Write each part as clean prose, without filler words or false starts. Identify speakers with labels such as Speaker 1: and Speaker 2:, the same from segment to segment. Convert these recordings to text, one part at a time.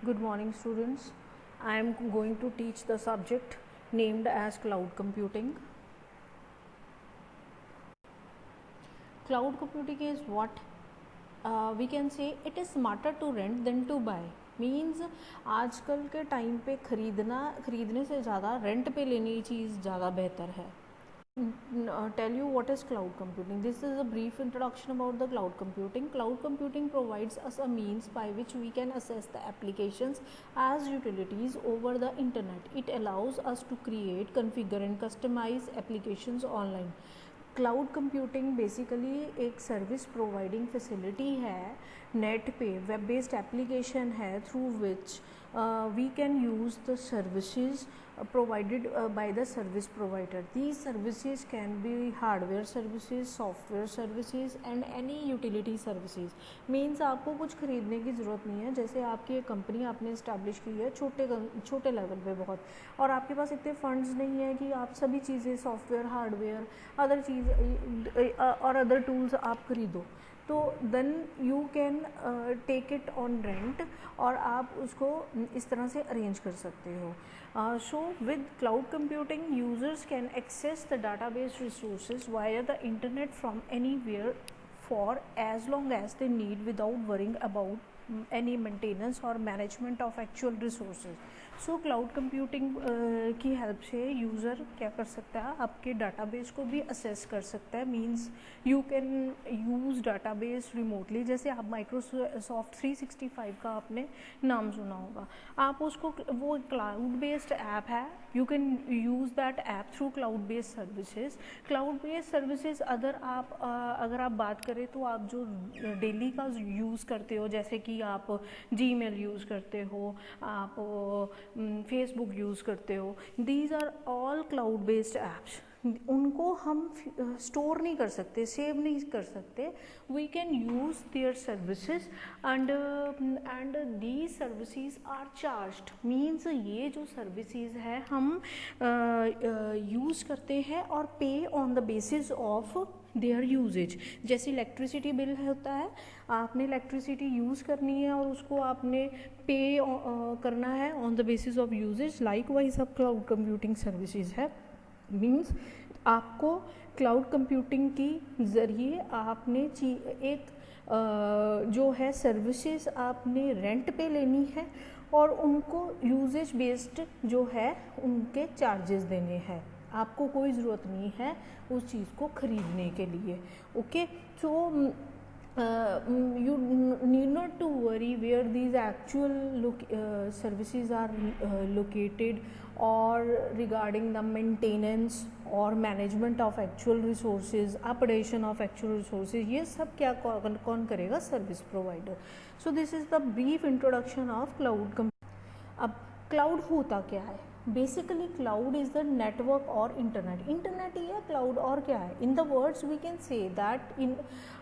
Speaker 1: Good morning, students. I am going to teach the subject named as cloud computing. Cloud computing is what we can say it is smarter to rent than to buy. Means आजकल के time पे खरीदने से ज़्यादा rent पे लेनी चीज़ ज़्यादा बेहतर है. Tell you what is cloud computing. This is a brief introduction about the cloud computing. Cloud computing provides us a means by which we can access the applications as utilities over the internet. It allows us to create, configure and customize applications online. Cloud computing basically एक service providing facility है, net पे web based application है through which we can use the services provided by the service provider. These services can be hardware services, software services and any utility services. Means आपको कुछ खरीदने की ज़रूरत नहीं है. जैसे आपकी एक कंपनी आपने इस्टेब्लिश की है छोटे लेवल पे बहुत, और आपके पास इतने फंड्स नहीं है कि आप सभी चीज़ें सॉफ्टवेयर, हार्डवेयर, अदर चीज़ और अदर टूल्स आप खरीदो, तो then you can take it on rent और आप उसको इस तरह से अरेंज कर सकते हो. So with cloud computing users can access the database resources via the internet from anywhere for as long as they need without worrying about any maintenance or management of actual resources. So cloud computing की help से user क्या कर सकता है, आपके database को भी assess कर सकता है. Means you can use database remotely. जैसे आप माइक्रोसॉफ्ट 365 का आपने नाम सुना होगा, आप उसको, वो क्लाउड बेस्ड ऐप है, you can use that app through cloud based services. Cloud based services अगर आप बात करें तो आप जो डेली का यूज़ करते हो, जैसे कि आप जीमेल यूज़ करते हो, आप फेसबुक यूज़ करते हो, these are all cloud based apps. उनको हम स्टोर नहीं कर सकते, सेव नहीं कर सकते. We can use their services and these services are charged. Means ये जो सर्विसेज है हम यूज़ करते हैं और pay on the basis of their usages. जैसे इलेक्ट्रिसिटी बिल होता है, आपने इलेक्ट्रिसिटी यूज़ करनी है और उसको आपने पे करना है on the basis of usages. Likewise अब क्लाउड कंप्यूटिंग सर्विसेज है. मीन्स आपको क्लाउड कंप्यूटिंग की ज़रिए आपने एक जो है सर्विसेज आपने रेंट पे लेनी है और उनको यूजेज बेस्ड जो है उनके चार्जेस देने हैं. आपको कोई ज़रूरत नहीं है उस चीज़ को खरीदने के लिए. Okay, so you need not to worry where these actual services are located, or regarding the maintenance or management of actual resources, updation of actual resources. ये सब क्या कौन करेगा? Service provider. So this is the brief introduction of cloud. अब cloud होता क्या है? Basically cloud is the network और इंटरनेट ही है क्लाउड, और क्या है? In the words we can say that in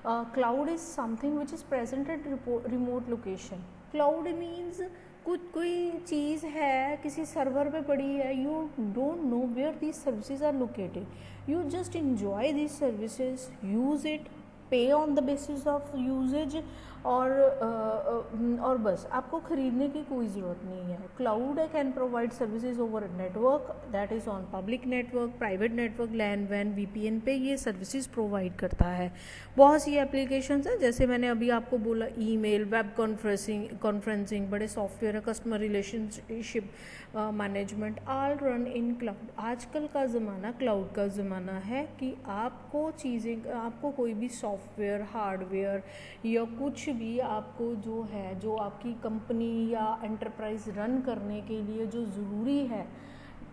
Speaker 1: cloud is something which is present at remote location. Cloud means कोई चीज़ है किसी सर्वर पे पड़ी है, you don't know where these services are located, you just enjoy these services, use it, pay on the basis of usages, और बस आपको ख़रीदने की कोई ज़रूरत नहीं है. Cloud can provide services over network, that is on public network, private network, LAN वैन, VPN पे ये सर्विसेज प्रोवाइड करता है. बहुत सी एप्लीकेशंस हैं, जैसे मैंने अभी आपको बोला, ईमेल, वेब कॉन्फ्रेंसिंग, बड़े सॉफ्टवेयर है, customer relationship management, all run in cloud. आजकल का ज़माना क्लाउड का ज़माना है कि आपको कोई भी सॉफ्टवेयर, हार्डवेयर या कुछ भी आपको जो है, जो आपकी कंपनी या एंटरप्राइज रन करने के लिए जो ज़रूरी है,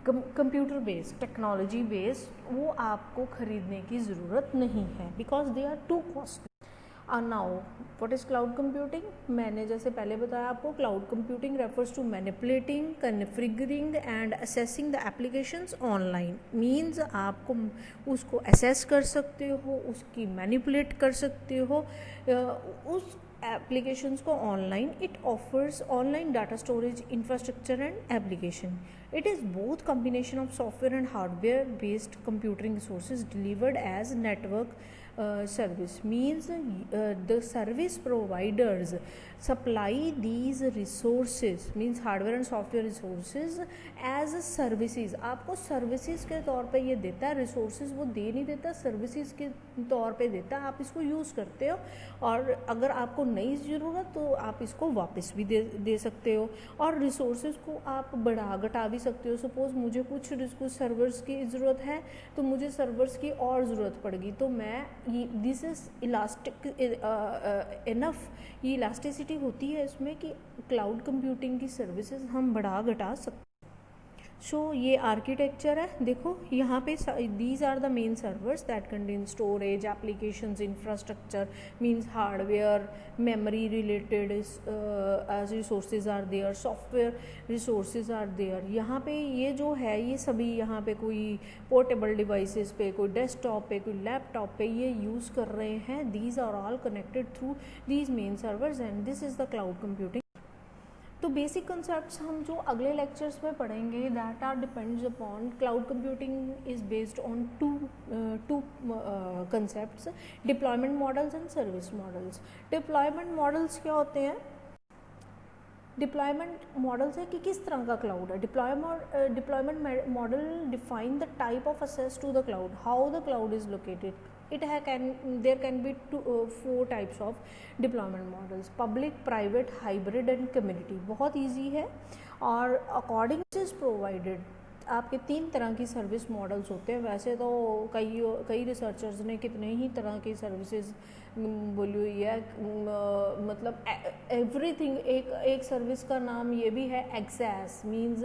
Speaker 1: कंप्यूटर बेस्ड, टेक्नोलॉजी बेस्ड, वो आपको ख़रीदने की ज़रूरत नहीं है, because they are too costly. Now what is cloud computing? मैंने जैसे पहले बताया आपको, cloud computing refers to manipulating, configuring and assessing the applications online. Means आपको उसको असेस कर सकते हो, उसकी मैनिपुलेट कर सकते हो उस एप्लीकेशंस को online. It offers online data storage infrastructure and application. It is both combination of software and hardware based computing resources delivered as network service means the service providers supply these resources means hardware and software resources as services. आपको services के तौर पे ये देता है, resources वो दे नहीं देता, services के तौर पे देता है, आप इसको यूज़ करते हो और अगर आपको नहीं ज़रूरत तो आप इसको वापस भी दे सकते हो और रिसोर्सेज को आप बढ़ा घटा भी सकते हो। सपोज़ मुझे कुछ सर्वर्स की ज़रूरत है तो मुझे सर्वर्स की और ज़रूरत पड़ेगी तो मैं दिस इज़ इलास्टिक इनफ, ये इलास्टिसिटी होती है इसमें कि क्लाउड कंप्यूटिंग की सर्विसेज हम बढ़ा घटा सकते। सो ये आर्किटेक्चर है, देखो यहाँ पे these are the main servers that contain storage, applications, infrastructure means hardware, memory related as resources are there, software resources are there. यहाँ पे ये जो है ये सभी यहाँ पे कोई पोर्टेबल डिवाइसेस पे, कोई डेस्कटॉप पे, कोई लैपटॉप पे ये यूज़ कर रहे हैं। These are all connected through these main servers and this is the cloud computing. तो बेसिक कंसेप्ट्स हम जो अगले लेक्चर्स में पढ़ेंगे that are depends upon cloud computing is based on two concepts, deployment models and service models. Deployment models क्या होते हैं? Deployment models है कि किस तरह का क्लाउड है। Deployment model define the type of access to the cloud, how the cloud is located. there can be four types of deployment models: public, private, hybrid and community। बहुत easy है और according to provided आपके 3 तरह की service models होते हैं। वैसे तो कई रिसर्चर्स ने कितने ही तरह की सर्विसेज बोली हुई है, मतलब एवरीथिंग। एक सर्विस का नाम ये भी है access, means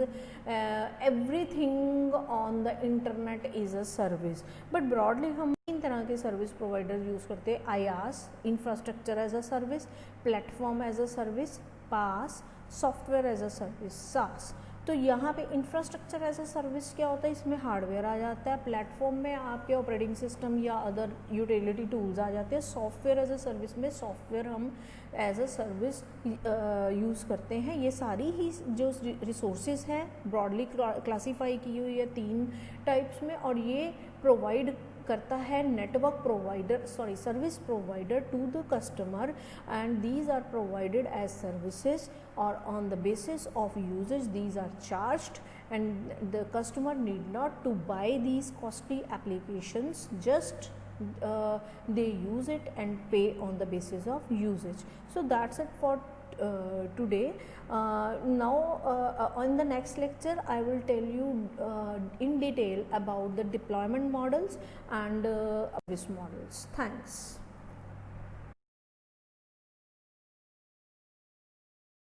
Speaker 1: everything on the internet is a service. But broadly हम 3 तरह के सर्विस प्रोवाइडर यूज़ करते हैं: IaaS infrastructure as a service, platform as a service PaaS, software as a service SaaS। तो यहाँ पे इंफ्रास्ट्रक्चर एज अ सर्विस क्या होता है? इसमें हार्डवेयर आ जाता है, प्लेटफॉर्म में आपके ऑपरेटिंग सिस्टम या अदर यूटिलिटी टूल्स आ जाते हैं, सॉफ्टवेयर एज अ सर्विस में सॉफ्टवेयर हम एज अ सर्विस यूज़ करते हैं। ये सारी ही जो रिसोर्सेज हैं ब्रॉडली क्लासीफाई की हुई है 3 टाइप्स में और ये प्रोवाइड करता है network provider service provider to the customer and these are provided as services और on the basis of usages these are charged and the customer need not to buy these costly applications, just they use it and pay on the basis of usage. So that's it for today. Now on the next lecture I will tell you in detail about the deployment models and service models. Thanks.